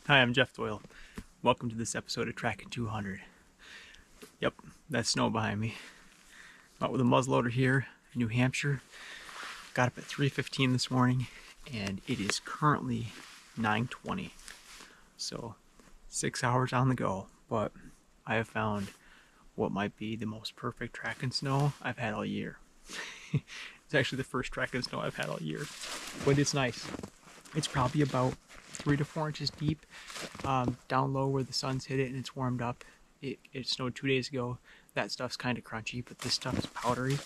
Hi, I'm Jeff Doyle. Welcome to this episode of Tracking 200. Yep, that's snow behind me. I'm out with a muzzleloader here in New Hampshire. Got up at 3:15 this morning and it is currently 9:20. So 6 hours on the go, but I have found what might be the most perfect tracking snow I've had all year. It's actually the first tracking snow I've had all year, but it's nice. It's probably about 3 to 4 inches deep, down low where the sun's hit it and it's warmed up. It snowed 2 days ago. That stuff's kind of crunchy, but this stuff is powdery,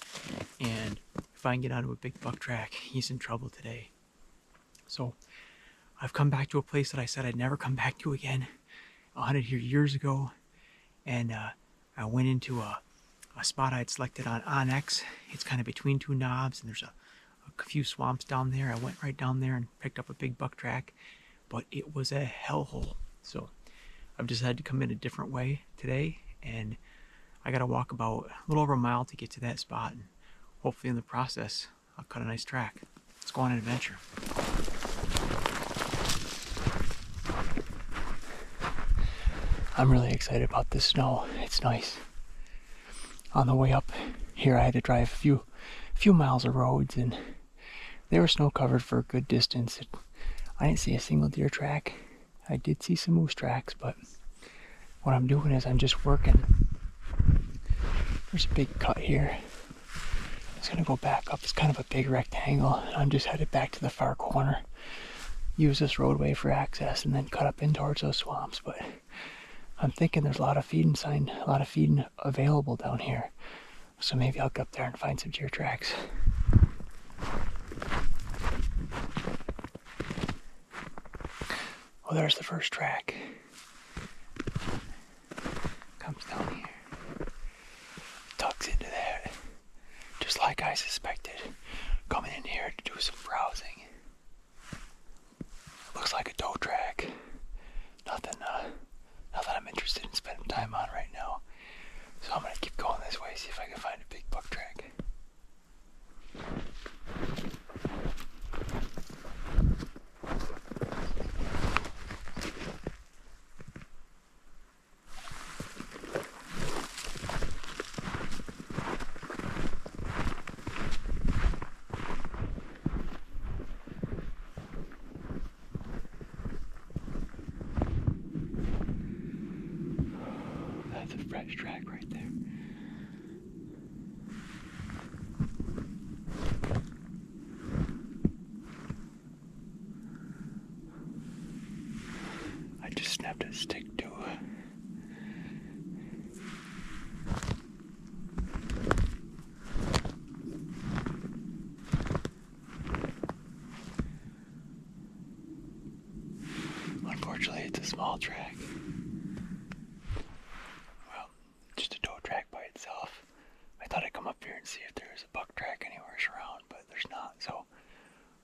and if I can get onto a big buck track, he's in trouble today. So I've come back to a place that I said I'd never come back to again. I hunted here years ago, and I went into a spot I'd selected on Onyx. It's kind of between two knobs, and there's a few swamps down there. I went right down there and picked up a big buck track, but it was a hellhole. So I've decided to come in a different way today, and I gotta walk about a little over a mile to get to that spot, and hopefully in the process I'll cut a nice track. Let's go on an adventure. I'm really excited about this snow. It's nice. On the way up here I had to drive a few miles of roads, and they were snow covered for a good distance. I didn't see a single deer track. I did see some moose tracks, but what I'm doing is I'm just working. There's a big cut here. I'm just gonna go back up. It's kind of a big rectangle, and I'm just headed back to the far corner. Use this roadway for access and then cut up in towards those swamps. But I'm thinking there's a lot of feeding available down here. So maybe I'll get up there and find some deer tracks. Well, there's the first track. Comes down here. Tucks into that. Just like I suspected. Coming in here to do some browsing. Looks like a doe track. Nothing I'm interested in spending time on right now. So I'm gonna keep going this way, see if I can find a big buck track. That's a fresh track right there. I just snapped a stick to Unfortunately, it's a small track. Well, just a doe track by itself. I thought I'd come up here and see if there's a buck track anywhere around, but there's not. So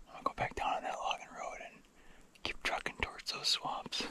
I'm gonna go back down on that logging road and keep trucking towards those swamps.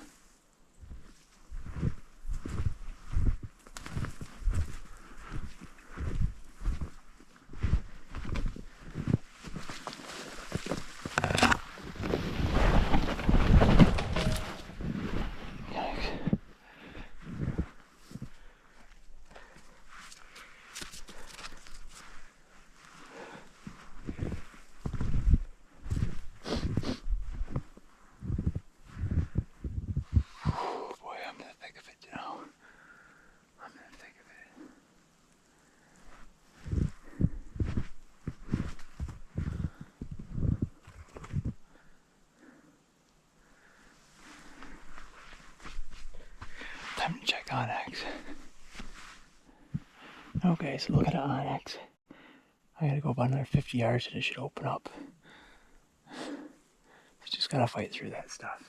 Time to check Onyx. Okay, so looking at Onyx, I gotta go about another 50 yards and it should open up. Just gotta fight through that stuff.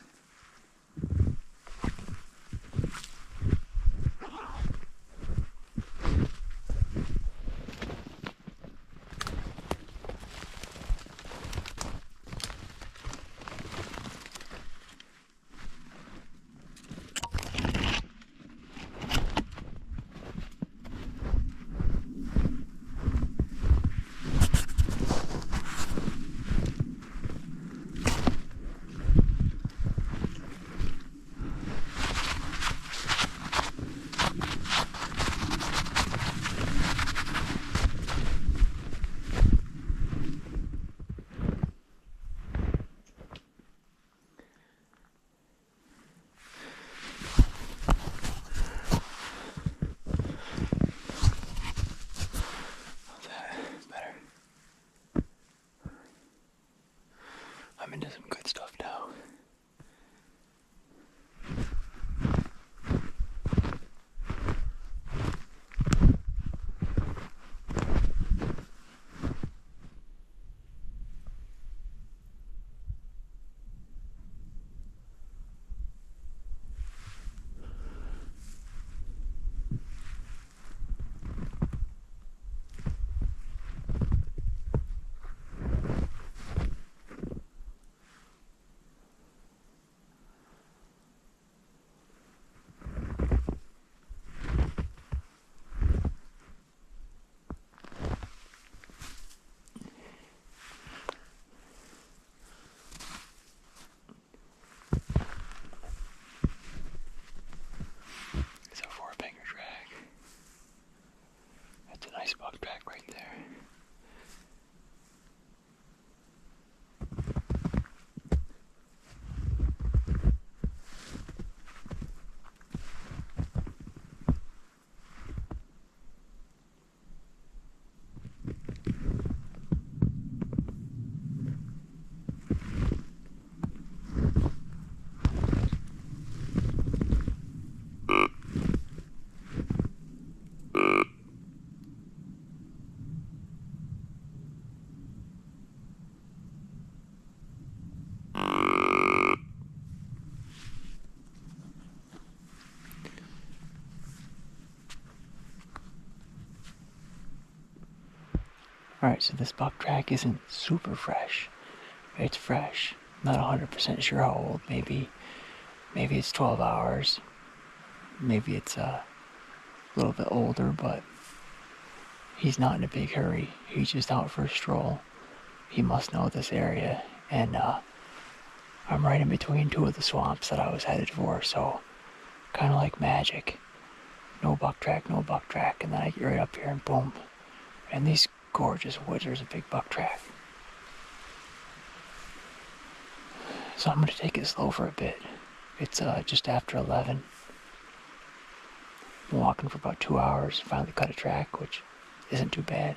Alright, so this buck track isn't super fresh. It's fresh. Not 100% sure how old. Maybe it's 12 hours. Maybe it's a little bit older, but he's not in a big hurry. He's just out for a stroll. He must know this area, and I'm right in between two of the swamps that I was headed for, so kind of like magic. No buck track, and then I get right up here and boom. And these gorgeous woods, there's a big buck track. So I'm going to take it slow for a bit. It's just after 11. Been walking for about 2 hours, finally cut a track, which isn't too bad.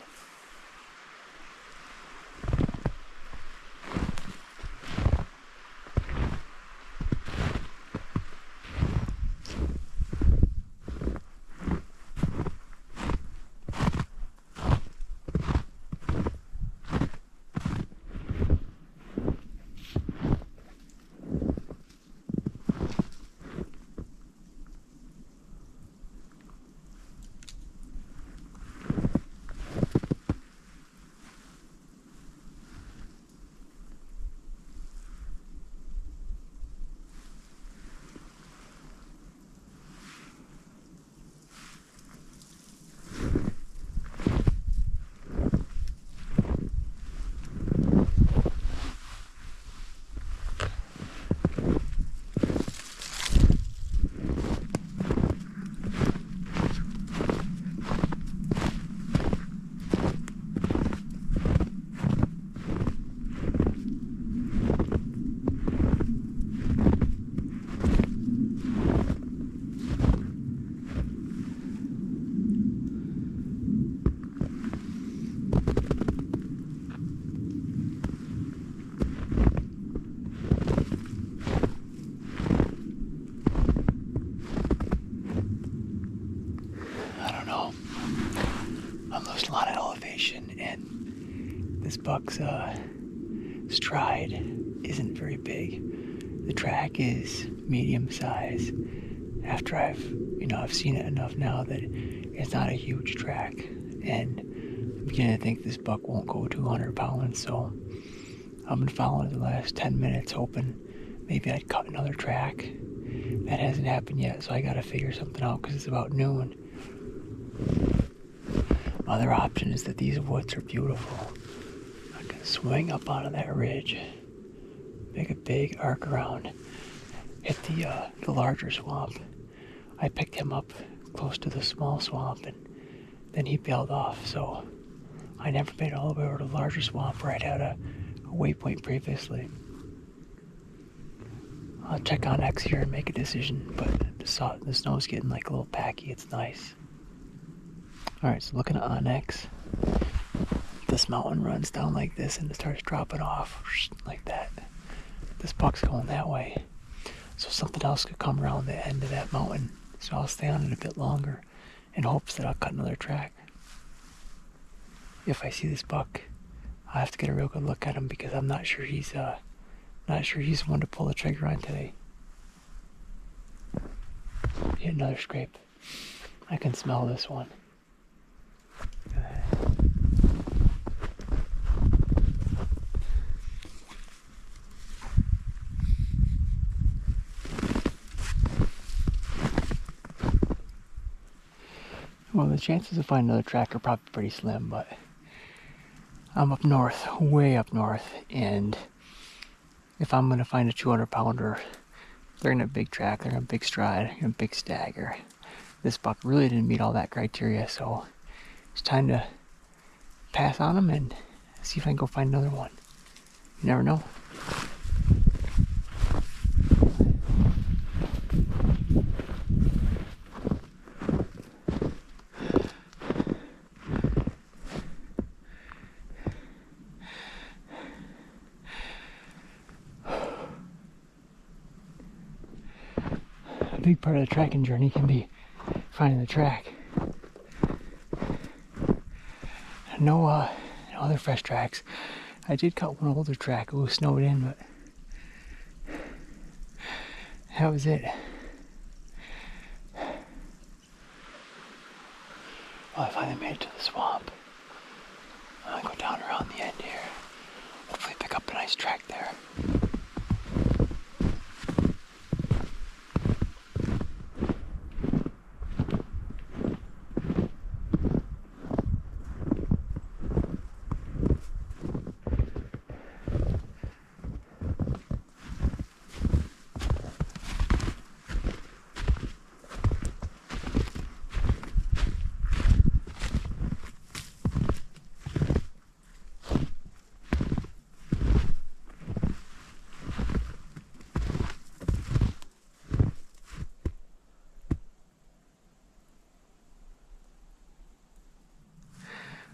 And this buck's stride isn't very big. The track is medium size. After I've seen it enough now that it's not a huge track, and I'm beginning to think this buck won't go 200 pounds, so I've been following it the last 10 minutes hoping maybe I'd cut another track. That hasn't happened yet, so I gotta figure something out because it's about noon. Other option is that these woods are beautiful. I can swing up onto that ridge, make a big arc around, hit the larger swamp. I picked him up close to the small swamp, and then he bailed off, so I never made it all the way over to the larger swamp where I'd had a waypoint previously. I'll check on X here and make a decision, but the snow's getting like a little packy. It's nice. Alright, so looking at Onyx, this mountain runs down like this and it starts dropping off like that. This buck's going that way. So something else could come around the end of that mountain. So I'll stay on it a bit longer in hopes that I'll cut another track. If I see this buck, I'll have to get a real good look at him because I'm not sure he's the one to pull the trigger on today. Hit another scrape. I can smell this one. Well, the chances of finding another track are probably pretty slim, but I'm up north, way up north, and if I'm going to find a 200-pounder, they're in a big track, they're in a big stride, in a big stagger. This buck really didn't meet all that criteria, so it's time to pass on him and see if I can go find another one. You never know. A big part of the tracking journey can be finding the track. No other fresh tracks. I did cut one older track. It was snowed in, but that was it. Well, I finally made it to the swamp. I'm gonna go nice track there.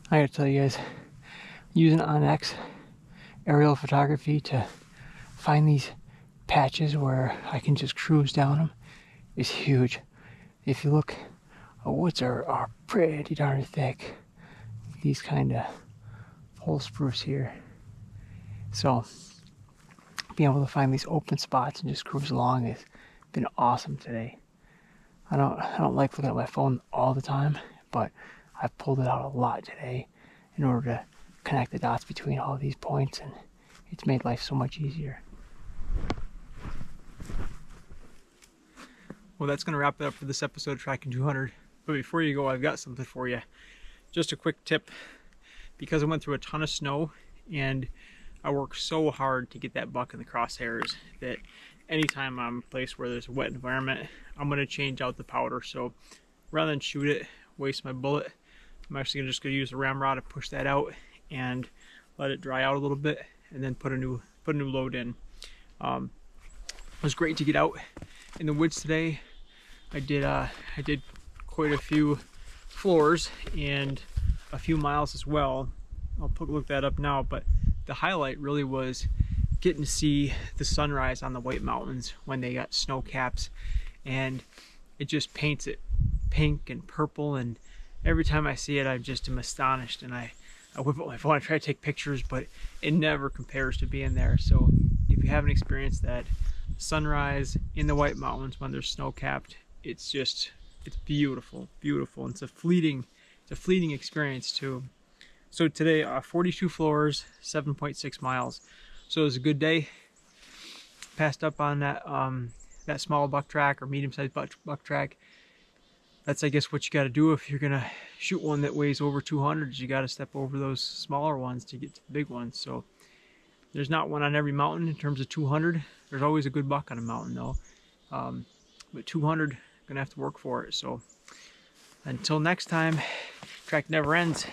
I gotta tell you guys, using Onyx aerial photography to find these patches where I can just cruise down them is huge. If you look, the woods are pretty darn thick. These kind of whole spruce here. So being able to find these open spots and just cruise along has been awesome today. I don't like looking at my phone all the time, but I've pulled it out a lot today in order to connect the dots between all of these points, and it's made life so much easier. Well, that's going to wrap it up for this episode of Tracking 200. But before you go, I've got something for you. Just a quick tip. Because I went through a ton of snow and I worked so hard to get that buck in the crosshairs that anytime I'm in a place where there's a wet environment, I'm going to change out the powder. So rather than shoot it, waste my bullet, I'm actually just going to use a ramrod to push that out and let it dry out a little bit, and then put a new load in. It was great to get out in the woods today. I did quite a few floors and a few miles as well. I'll look that up now, but the highlight really was getting to see the sunrise on the White Mountains when they got snow caps, and it just paints it pink and purple, and every time I see it I just am astonished, and I whip up my phone, I try to take pictures, but it never compares to being there. So if you haven't experienced that sunrise in the White Mountains when they're snow capped, it's beautiful, and it's a fleeting experience too. So today 42 floors, 7.6 miles, so it was a good day. Passed up on that small buck track or medium-sized buck track. That's, I guess, what you got to do if you're gonna shoot one that weighs over 200. You got to step over those smaller ones to get to the big ones. So there's not one on every mountain in terms of 200. There's always a good buck on a mountain though, but 200, gonna have to work for it. So until next time, track never ends.